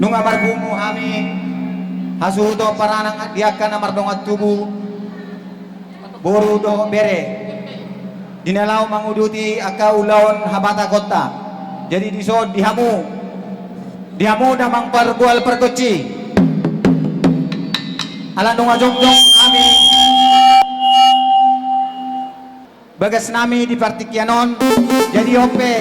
nung amarbumu hami hasudo paranang diakan amardongat tubuh boru do bere dinalau manguduti aka ulaon habata kota jadi disod dihamu damang parbual perkoci ala nung ajongjong ami bagas nami di Partikyanon jadi ope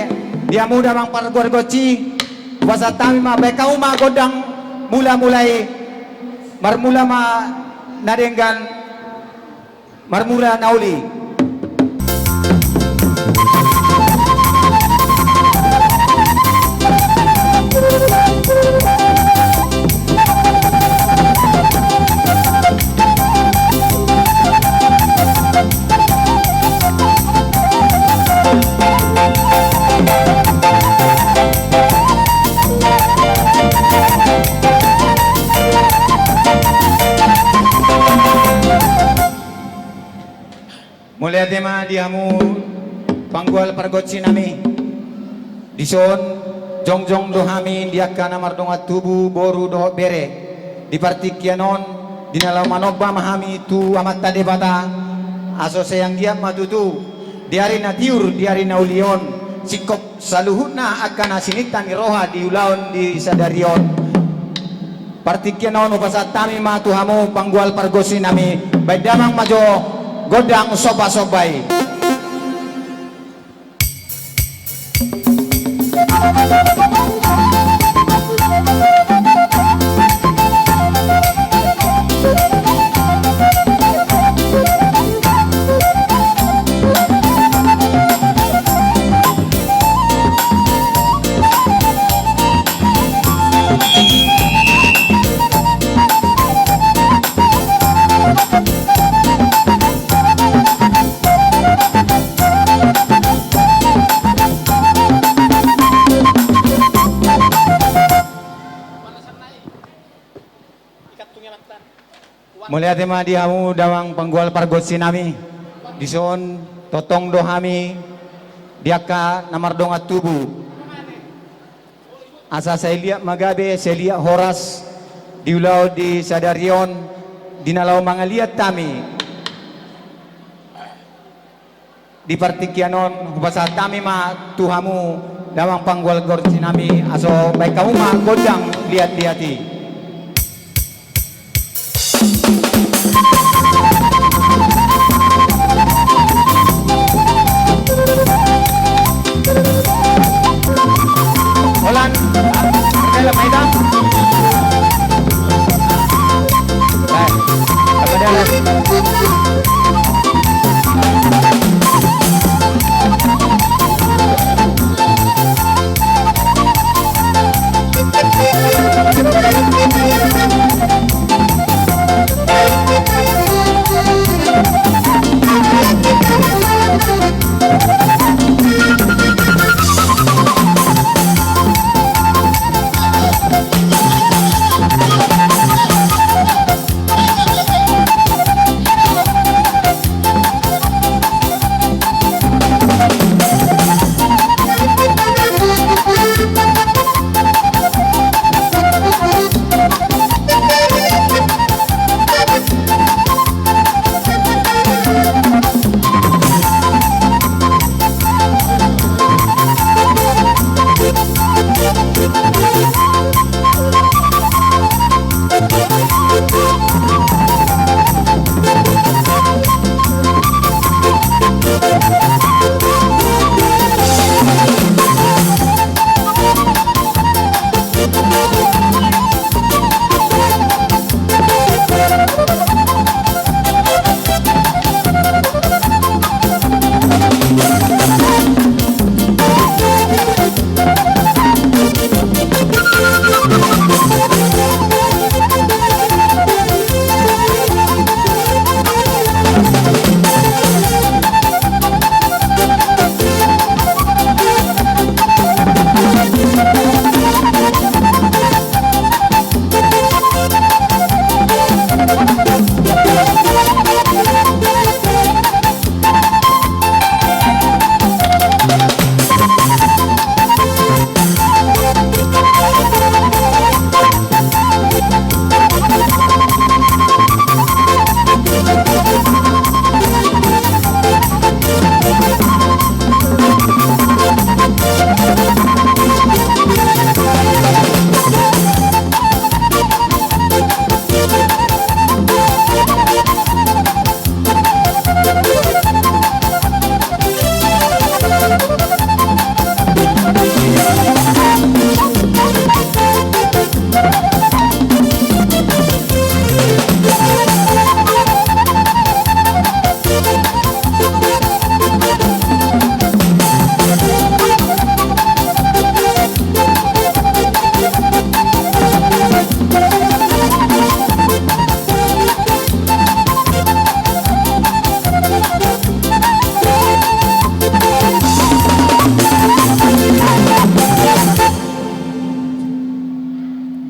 dihamu damang parbual perkoci wasa tami ma bekau ma godang mulai marmula ma nadenggan marmula nauli mulai tema diamu panggual pargotsi nami dison jongjong dohami diakan amardongat tubuh boru doh bere di Partikyanon dinalau manobba mahami tu amat tade bata aso sayang dia matutu diari na tiur diari na ulion sikop saluhuna akan asinitan roha di ulaon di sadarion Partikyanon upasat tami matuhamu panggual pargosi nami baik damang majo godang soba-sobai mulai tema dihamu dawang panggual pargotsi nami dison totong dohami diaka namardongat tubuh asa saya lihat magabe saya lihat horas diulau di sadarion dinalau mangaliat tami di Partikyanon bahasa tami ma tuhamu dawang panggual gorsi nami aso baik kamu ma godang lihat-lihati Olan, dalam medan. Baik, kepada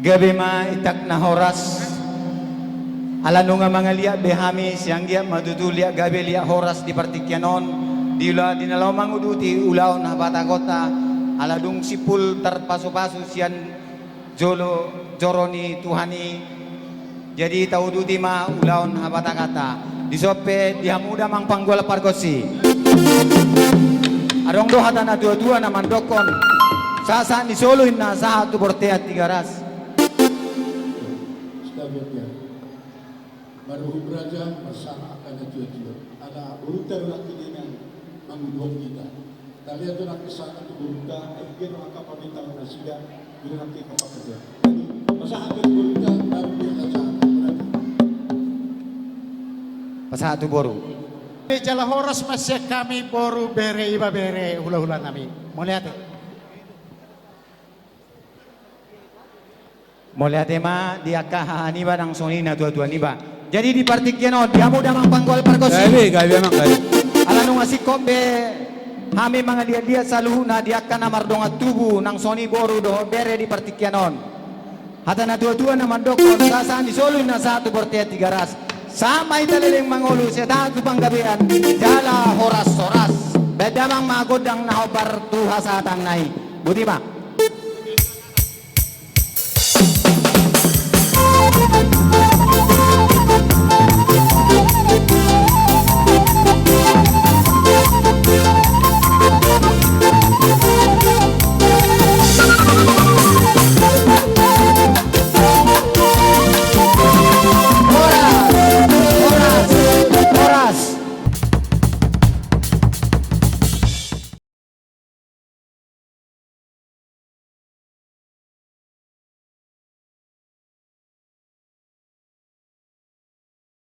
gabi ma itak na horas. Alano nga mga liya behami siyang giya madudulia gabi liya horas di partikyanon. Dila dinalaw manguduti ulaw na batakota. Aladung sipul terpasu-pasu siyan joro ni Tuhani. Jadi tahu duti ma ulaw na batakata. Disope dihamuda mang panggwala pargosi. Adong dohata na dua-dua na mandokon. Sasa ni soloin na sa tu borteat 3 ras. Maruhub Raja bersama akan jujur. Ada urutan lagi dengan mengubah kita. Tapi itu nak kesana tu urutan. Akhirnya orang kapal kita menasida. Bila nanti kapal kerja. Jadi masa akan urutan baru dia kesana. Pasal tu boru. Jala horas masih kami boru bere iba bere hula-hula nami. Mau lihat? Mau lihat ma dia kahani barang soni na tua-tua ni ba. Jadi di partikyanon dia muda mang panggol pargosi. Gabi emang gabi. Alanu ngasih kombe hami mga dia saluhuna dia kana mardonga tubu nang soni boru do bere di partikyanon. Hata na tua-tua na mandokon sasaan di solo na satu bortea 3 ras. Sama italiling mangulu sa datu panggabian jala horas-horas. Beda mang magodang nahobar tuha sa atang nai. Buti ba?